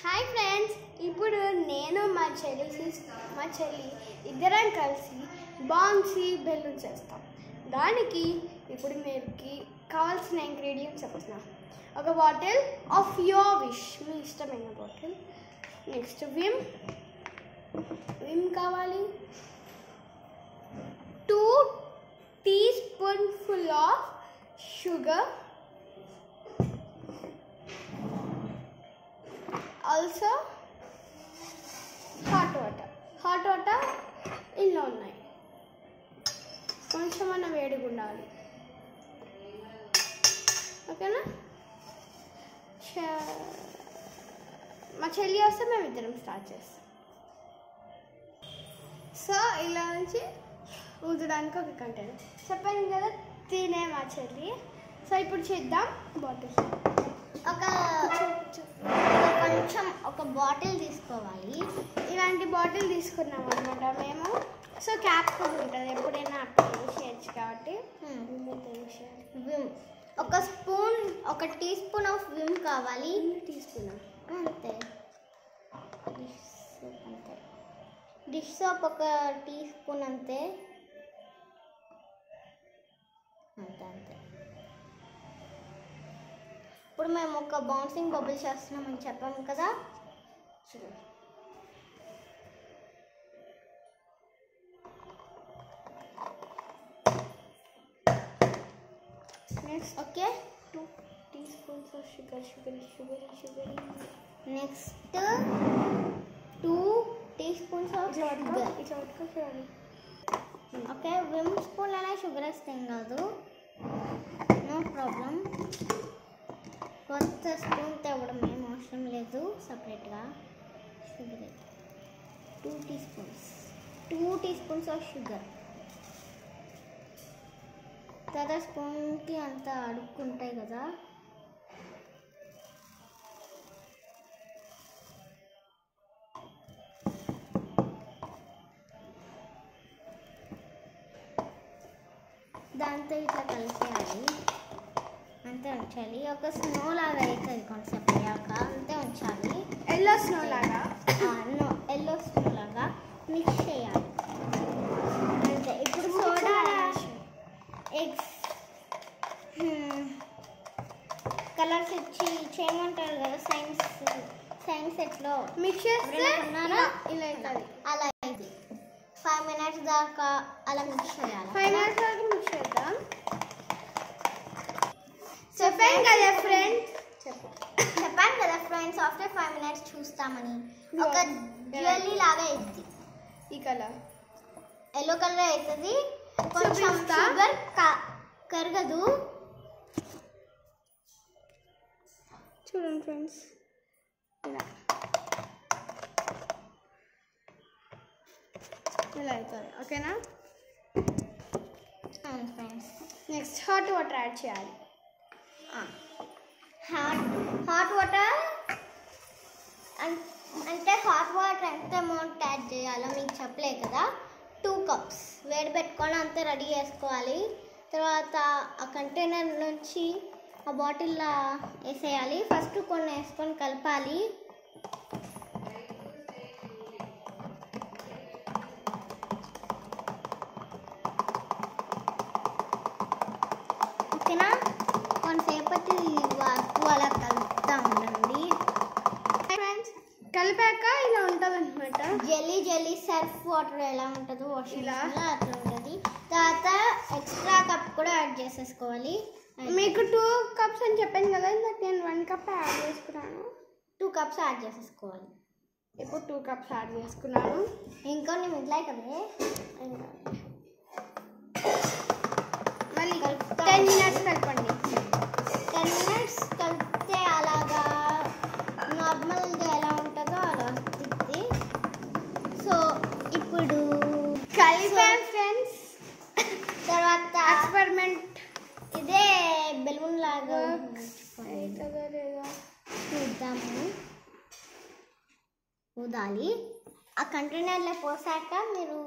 Hi friends, ఇప్పుడు నేను మా చెల్లి ఇద్దరం కలిసి బౌన్సీ బెలూన్ చేస్తాం. దానికి ఇప్పుడు మీకు కావాల్సిన ఇంగ్రీడియంట్స్ చెప్తున్నా. ఒక బాటిల్ ఆఫ్ యువర్ విష్, మీ ఇష్టమైన బాటిల్. నెక్స్ట్ విమ్ కావాలి. 2 teaspoonfuls of sugar. Also hot water ఇందులో ఉన్నాయి. కొంచెం అన్న వేడిగా ఉండాలి, ఓకేనా? మా చెల్లి వస్తే మేము ఇద్దరం స్టార్ట్ చేస్తాం. సో ఇలా నుంచి ఊదడానికి ఒక కంటైనర్ చెప్పాను కదా, తినే మా చెల్లి. సో ఇప్పుడు చేద్దాం. బాటిల్ ఒక బాటిల్ తీసుకోవాలి. ఇలాంటి బాటిల్ తీసుకున్నాం అనమాట మేము. సో క్యాప్ ఉంటుంది, ఎప్పుడైనా అక్కడ చేయొచ్చు కాబట్టి విమ్ ఒక టీ స్పూన్ ఆఫ్ విమ్ కావాలి. తీసుకున్నాం అంతే. డిష్ సోప్ ఒక టీ స్పూన్ అంతే. ఇప్పుడు మేము ఒక బౌన్సింగ్ బబుల్ చేస్తున్నామని చెప్పాము కదా. Next okay 2 teaspoons of sugar. Next 2 teaspoons of sugar. Okay, Vim spoon అయినా షుగర్ వేస్తే ఏం కాదు, నో ప్రాబ్లం. కొత్త స్పూన్ తేవడం ఏం అవసరం లేదు, సపరేట్గా షుగర్. 2 teaspoons of sugar. తర్వాత స్పూన్కి అంతా అడుక్కుంటాయి కదా, దాంతో ఇట్లా కలిసేయాలి. అంతే ఉంచాలి. ఒక స్నో లాగా అవుతుంది కొంచెం అయ్యాక, అంతే ఉంచాలి. ఎల్లో స్నో లాగా మిక్స్ చేయాలి అంతే. ఇప్పుడు సోడా, ఎగ్స్, కలర్స్ ఇచ్చి చేయమంటారు కదా సైన్స్ సెట్లో. మిక్స్ చేస్తే ఇలా అవుతుంది. అలా అయింది. 5 minutes దాకా అలా మిక్స్ చేయాలి. 5 minutes వరకు మిక్స్ చేద్దాం. చెప్పాను కదా ఫ్రెండ్స్, ఆఫ్టర్ 5 minutes చూస్తామని. ఒక జ్యువెలరీ లాగా అవుతుంది. ఈ కలర్ ఎల్లో కలర్ అవుతుంది. కొంచెం షుగర్ కరగదు. చూడండి ఫ్రెండ్స్, ఇలా అవుతుంది, ఓకేనా? అవును friends. Next hot water add చేయాలి. హాట్ వాటర్ అంటే హాట్ వాటర్ ఎంత అమౌంట్ యాడ్ చేయాలో మీకు చెప్పలే కదా. 2 cups వేడి పెట్టుకొని అంతా రెడీ చేసుకోవాలి. తర్వాత ఆ కంటైనర్ నుంచి ఆ బాటిల్లో వేసేయాలి. ఫస్ట్ కొన్ని వేసుకొని కలపాలి. ఓకేనా? కొంతసేపటి వరకు అలా కలుపుతూ ఉండండి ఫ్రెండ్స్. కలిపాక ఇలా ఉంటుంది అనమాట. జెల్లీ సర్ఫ్ వాటర్ ఎలా ఉంటుందో వాషింగ్ అట్లా ఉంటుంది. తర్వాత ఎక్స్ట్రా కప్ కూడా యాడ్ చేసేసుకోవాలి. మీకు 2 cups అని చెప్పాను కదా, ఇందాక నేను 1 cup యాడ్ చేసుకున్నాను. 2 cups యాడ్ చేసేసుకోవాలి. ఇప్పుడు 2 cups యాడ్ చేసుకున్నాను. ఇంకొన్ని మిగిలాయి కదా, మళ్ళీ 10 minutes కలపండి. 10 minutes కలిపితే అలాగా నార్మల్గా ఎలా ఉంటుందో అలా వస్తుంది. సో ఇప్పుడు కలిపాం ఫ్రెండ్స్. తర్వాత ఎక్స్పెరిమెంట్ ఇదే బెలూన్ లాగా అవుతుందో లేదో చూద్దాము. ఊదాలి. ఆ కంటైనర్లో పోసాక మీరు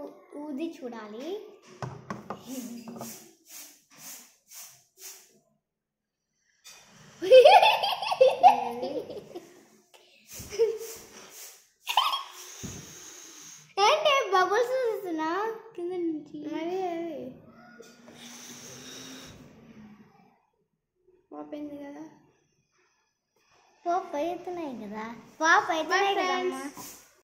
ఊది చూడాలి. పాప్ అయింది కదా. పాప్ అవుతున్నాయి కదా. పాప్ అవుతున్నాయి కదమ్మా.